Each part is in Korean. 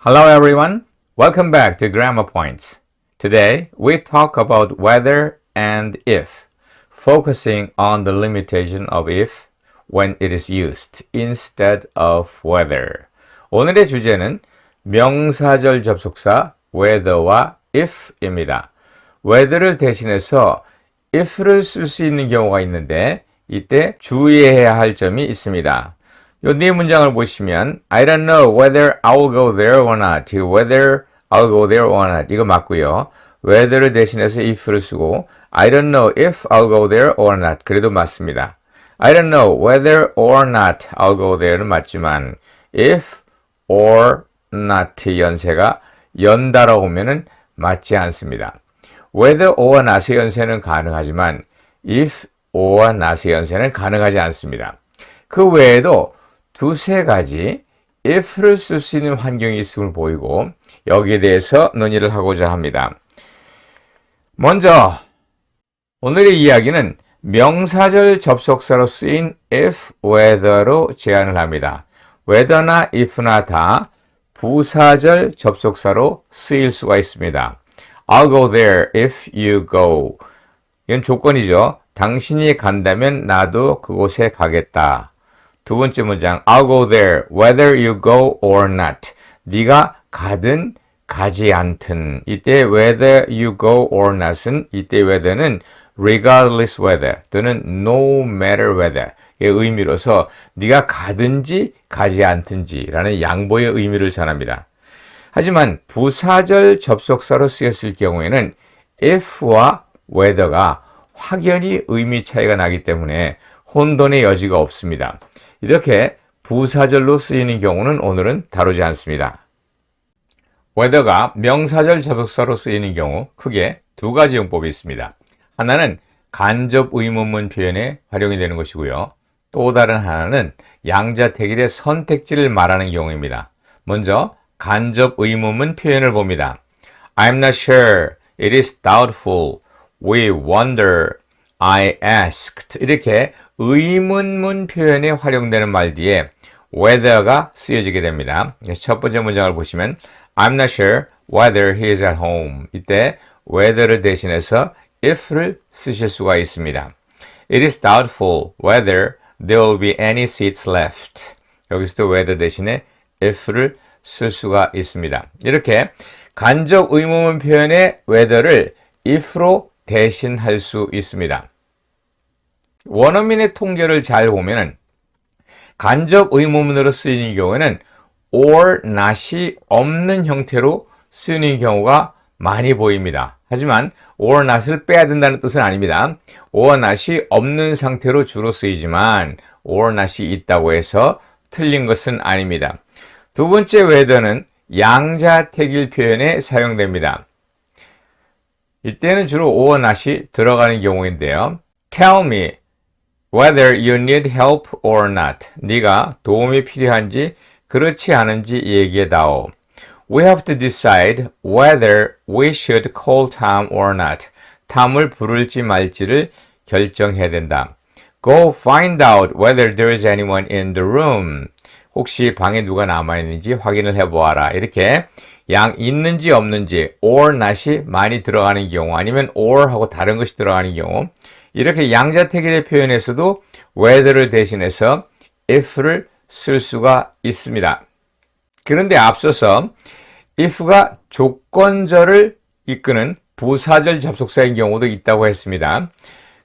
Hello everyone, welcome back to Grammar Points. Today we talk about whether and if, focusing on the limitation of if when it is used instead of whether. 오늘의 주제는 명사절 접속사 whether와 if입니다. whether를 대신해서 if를 쓸 수 있는 경우가 있는데 이때 주의해야 할 점이 있습니다. 요 네 문장을 보시면 I don't know whether I'll go there or not. whether I'll go there or not. 이거 맞고요. whether를 대신해서 if를 쓰고 I don't know if I'll go there or not. 그래도 맞습니다. I don't know whether or not I'll go there는 맞지만 if or not 연세가 연달아 오면은 맞지 않습니다. whether or not의 연세는 가능하지만 if or not의 연세는 가능하지 않습니다. 그 외에도 두세 가지 if를 쓸 수 있는 환경이 있음을 보이고 여기에 대해서 논의를 하고자 합니다. 먼저 오늘의 이야기는 명사절 접속사로 쓰인 if, whether로 제안을 합니다. whether나 if나 다 부사절 접속사로 쓰일 수가 있습니다. I'll go there if you go. 이건 조건이죠. 당신이 간다면 나도 그곳에 가겠다. 두 번째 문장 I'll go there whether you go or not. 네가 가든 가지 않든. 이때 whether you go or not은 이때 whether는 regardless whether 또는 no matter whether 의 의미로서 네가 가든지 가지 않든지라는 양보의 의미를 전합니다. 하지만 부사절 접속사로 쓰였을 경우에는 if와 whether가 확연히 의미 차이가 나기 때문에 혼돈의 여지가 없습니다. 이렇게 부사절로 쓰이는 경우는 오늘은 다루지 않습니다. whether가 명사절 접속사로 쓰이는 경우 크게 두 가지 용법이 있습니다. 하나는 간접 의문문 표현에 활용이 되는 것이고요. 또 다른 하나는 양자택일의 선택지를 말하는 경우입니다. 먼저 간접 의문문 표현을 봅니다. I'm not sure, it is doubtful, we wonder, I asked. 이렇게 의문문 표현에 활용되는 말 뒤에 whether가 쓰여지게 됩니다. 첫 번째 문장을 보시면 I'm not sure whether he is at home. 이때 whether를 대신해서 if를 쓰실 수가 있습니다. It is doubtful whether there will be any seats left. 여기서도 whether 대신에 if를 쓸 수가 있습니다. 이렇게 간접 의문문 표현의 whether를 if로 대신할 수 있습니다. 원어민의 통계를 잘 보면은 간접 의문문으로 쓰이는 경우에는 or not이 없는 형태로 쓰이는 경우가 많이 보입니다. 하지만 or not을 빼야 된다는 뜻은 아닙니다. or not이 없는 상태로 주로 쓰이지만 or not이 있다고 해서 틀린 것은 아닙니다. 두 번째 whether는 양자택일 표현에 사용됩니다. 이때는 주로 or not이 들어가는 경우인데요. Tell me whether you need help or not. 네가 도움이 필요한지 그렇지 않은지 얘기해다오. We have to decide whether we should call Tom or not. 탐을 부를지 말지를 결정해야 된다. Go find out whether there is anyone in the room. 혹시 방에 누가 남아있는지 확인을 해보아라. 이렇게 양 있는지 없는지 or not이 많이 들어가는 경우 아니면 or 하고 다른 것이 들어가는 경우 이렇게 양자택일의 표현에서도 whether를 대신해서 if를 쓸 수가 있습니다. 그런데 앞서서 if가 조건절을 이끄는 부사절 접속사인 경우도 있다고 했습니다.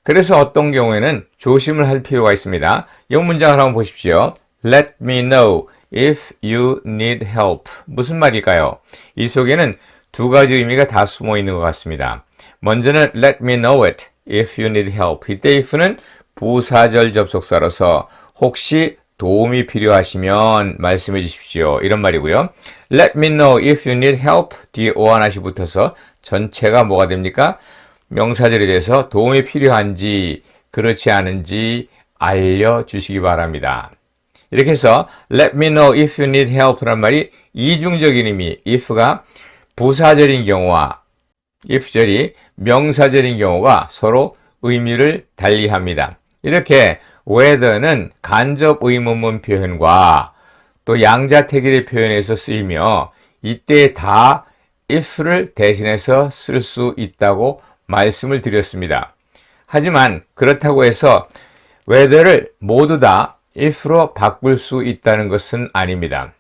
그래서 어떤 경우에는 조심을 할 필요가 있습니다. 이 문장을 한번 보십시오. Let me know if you need help. 무슨 말일까요? 이 속에는 두 가지 의미가 다 숨어 있는 것 같습니다. 먼저는 let me know it if you need help. 이때 if는 부사절 접속사로서 혹시 도움이 필요하시면 말씀해 주십시오. 이런 말이고요. Let me know if you need help. 뒤에 or not이 붙어서 전체가 뭐가 됩니까? 명사절이 돼서 도움이 필요한지 그렇지 않은지 알려주시기 바랍니다. 이렇게 해서 let me know if you need help란 말이 이중적인 의미, if가 부사절인 경우와 if절이 명사절인 경우가 서로 의미를 달리합니다. 이렇게 whether는 간접 의문문 표현과 또 양자택일의 표현에서 쓰이며 이때 다 if를 대신해서 쓸 수 있다고 말씀을 드렸습니다. 하지만 그렇다고 해서 whether를 모두 다 if로 바꿀 수 있다는 것은 아닙니다.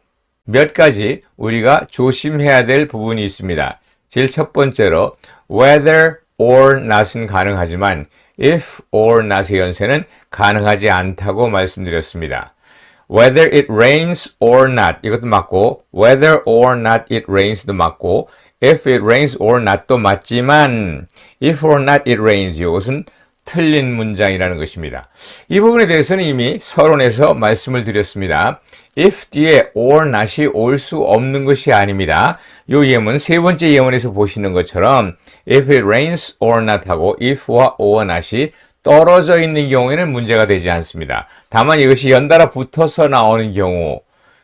몇 가지 우리가 조심해야 될 부분이 있습니다. 제일 첫 번째로 whether or not은 가능하지만 if or not의 연세는 가능하지 않다고 말씀드렸습니다. whether it rains or not 이것도 맞고 whether or not it rains도 맞고 if it rains or not도 맞지만 if or not it rains 이것은 틀린 문장이라는 것입니다. 이 부분에 대해서는 이미 서론에서 말씀을 드렸습니다. if 뒤에 or not이 올 수 없는 것이 아닙니다. 이 예문 세 번째 예문에서 보시는 것처럼 if it rains or not 하고 if와 or not이 떨어져 있는 경우에는 문제가 되지 않습니다. 다만 이것이 연달아 붙어서 나오는 경우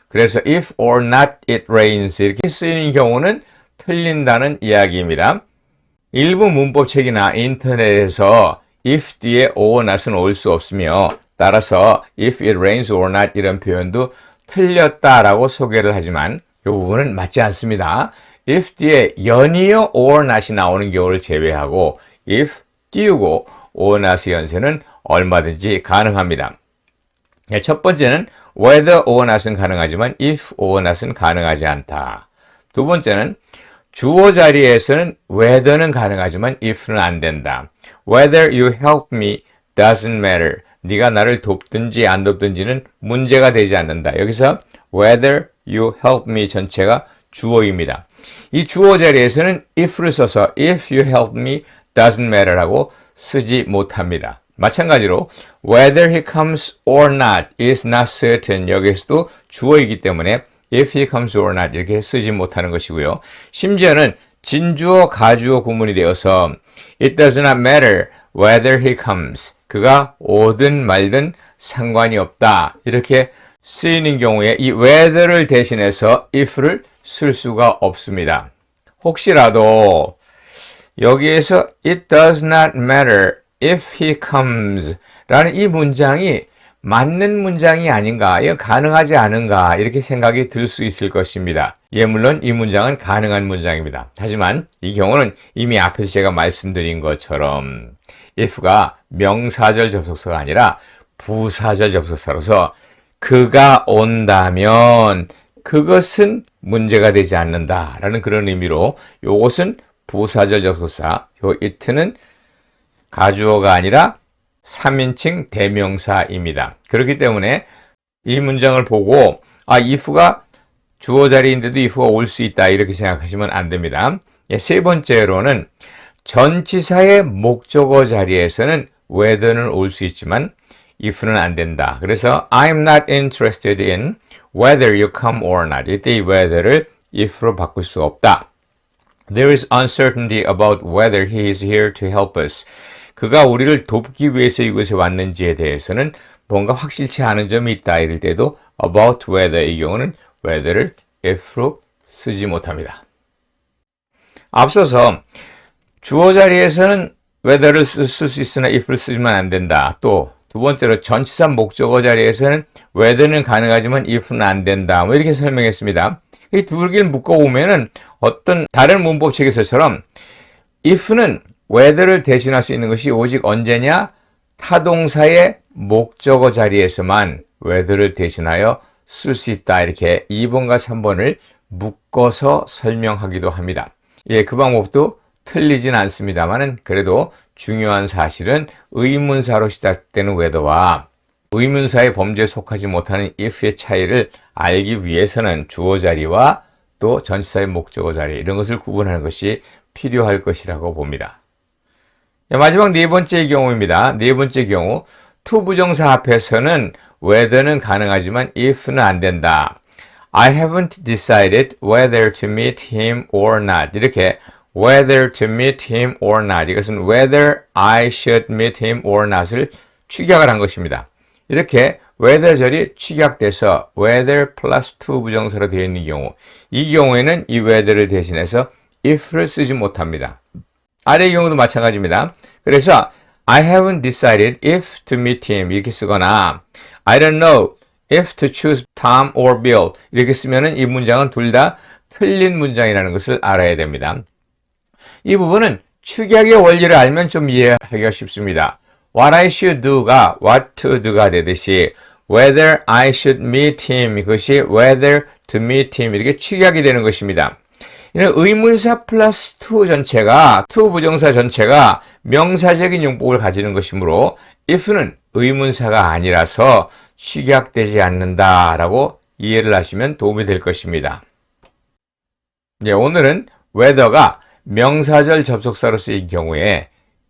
그래서 if or not it rains 이렇게 쓰이는 경우는 틀린다는 이야기입니다. 일부 문법책이나 인터넷에서 if 뒤에 or not은 올 수 없으며 따라서 if it rains or not 이런 표현도 틀렸다라고 소개를 하지만 이 부분은 맞지 않습니다. if 뒤에 연이어 or not이 나오는 경우를 제외하고 if 띄우고 or not의 연세는 얼마든지 가능합니다. 첫 번째는 whether or not은 가능하지만 if or not은 가능하지 않다. 두 번째는 주어 자리에서는 whether는 가능하지만 if는 안 된다. Whether you help me doesn't matter. 네가 나를 돕든지 안 돕든지는 문제가 되지 않는다. 여기서 whether you help me 전체가 주어입니다. 이 주어 자리에서는 if를 써서 if you help me doesn't matter라고 쓰지 못합니다. 마찬가지로 whether he comes or not is not certain 여기서도 주어이기 때문에 if he comes or not 이렇게 쓰지 못하는 것이고요. 심지어는 진주어 가주어 구문이 되어서 it does not matter whether he comes 그가 오든 말든 상관이 없다 이렇게 쓰이는 경우에 이 whether를 대신해서 if를 쓸 수가 없습니다. 혹시라도 여기에서 it does not matter if he comes 라는 이 문장이 맞는 문장이 아닌가, 이거 가능하지 않은가 이렇게 생각이 들 수 있을 것입니다. 예, 물론 이 문장은 가능한 문장입니다. 하지만 이 경우는 이미 앞에서 제가 말씀드린 것처럼 if가 명사절 접속사가 아니라 부사절 접속사로서 그가 온다면 그것은 문제가 되지 않는다라는 그런 의미로 이것은 부사절 접속사, 요 it는 가주어가 아니라 3인칭 대명사입니다. 그렇기 때문에 이 문장을 보고 if가 주어 자리인데도 if가 올 수 있다 이렇게 생각하시면 안 됩니다. 세 번째로는 전치사의 목적어 자리에서는 whether는 올 수 있지만 if는 안 된다. 그래서 I'm not interested in whether you come or not. 이때 이 whether를 if로 바꿀 수 없다. There is uncertainty about whether he is here to help us. 그가 우리를 돕기 위해서 이곳에 왔는지에 대해서는 뭔가 확실치 않은 점이 있다. 이럴 때도 about whether 이 경우는 whether를 if로 쓰지 못합니다. 앞서서 주어 자리에서는 whether를 쓸 수 있으나 if를 쓰지만 안 된다. 또 두 번째로 전치사 목적어 자리에서는 whether는 가능하지만 if는 안 된다. 뭐 이렇게 설명했습니다. 이 두 개를 묶어보면은 어떤 다른 문법책에서처럼 if는 whether를 대신할 수 있는 것이 오직 언제냐? 타동사의 목적어 자리에서만 whether를 대신하여 쓸 수 있다. 이렇게 2번과 3번을 묶어서 설명하기도 합니다. 예, 그 방법도 틀리진 않습니다만은 그래도 중요한 사실은 의문사로 시작되는 whether와 의문사의 범죄에 속하지 못하는 if의 차이를 알기 위해서는 주어 자리와 또 전치사의 목적어 자리 이런 것을 구분하는 것이 필요할 것이라고 봅니다. 마지막 네 번째 경우입니다. 네 번째 경우 to 부정사 앞에서는 whether는 가능하지만 if는 안 된다. I haven't decided whether to meet him or not. 이렇게 whether to meet him or not. 이것은 whether I should meet him or not을 축약을 한 것입니다. 이렇게 whether절이 축약돼서 whether plus to 부정사로 되어 있는 경우 이 경우에는 이 whether를 대신해서 if를 쓰지 못합니다. 아래의 경우도 마찬가지입니다. 그래서 I haven't decided if to meet him 이렇게 쓰거나 I don't know if to choose Tom or Bill 이렇게 쓰면은 이 문장은 둘 다 틀린 문장이라는 것을 알아야 됩니다. 이 부분은 축약의 원리를 알면 좀 이해하기가 쉽습니다. What I should do가 what to do가 되듯이 whether I should meet him 이것이 whether to meet him 이렇게 축약이 되는 것입니다. 이는 의문사 플러스 to 전체가 to 부정사 전체가 명사적인 용법을 가지는 것이므로 if는 의문사가 아니라서 축약되지 않는다라고 이해를 하시면 도움이 될 것입니다. 오늘은 whether가 명사절 접속사로 쓰인 경우에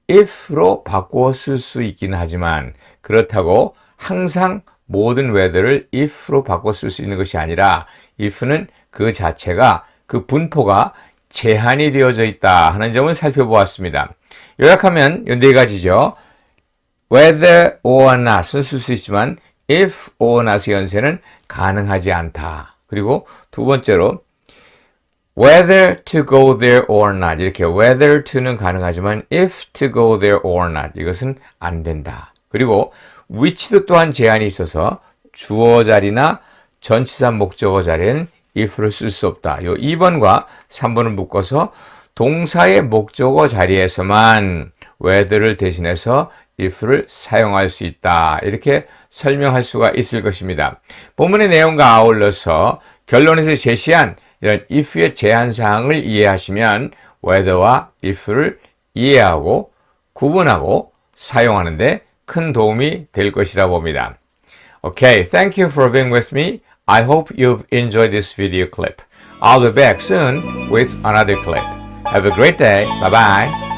if로 바꾸어 쓸 수 있긴 하지만 그렇다고 항상 모든 whether를 if로 바꿔 쓸 수 있는 것이 아니라 if는 그 자체가 그 분포가 제한이 되어져 있다 하는 점을 살펴보았습니다. 요약하면 이 네 가지죠. whether or not은 쓸 수 있지만 if or not의 연세는 가능하지 않다. 그리고 두 번째로 whether to go there or not 이렇게 whether to는 가능하지만 if to go there or not 이것은 안 된다. 그리고 which도 또한 제한이 있어서 주어 자리나 전치사 목적어 자리에는 if를 쓸 수 없다. 요 2번과 3번을 묶어서 동사의 목적어 자리에서만 whether를 대신해서 if를 사용할 수 있다. 이렇게 설명할 수가 있을 것입니다. 본문의 내용과 아울러서 결론에서 제시한 이런 if의 제한사항을 이해하시면 whether와 if를 이해하고 구분하고 사용하는데 큰 도움이 될 것이라 봅니다. Okay, thank you for being with me. I hope you've enjoyed this video clip. I'll be back soon with another clip. Have a great day. Bye-bye.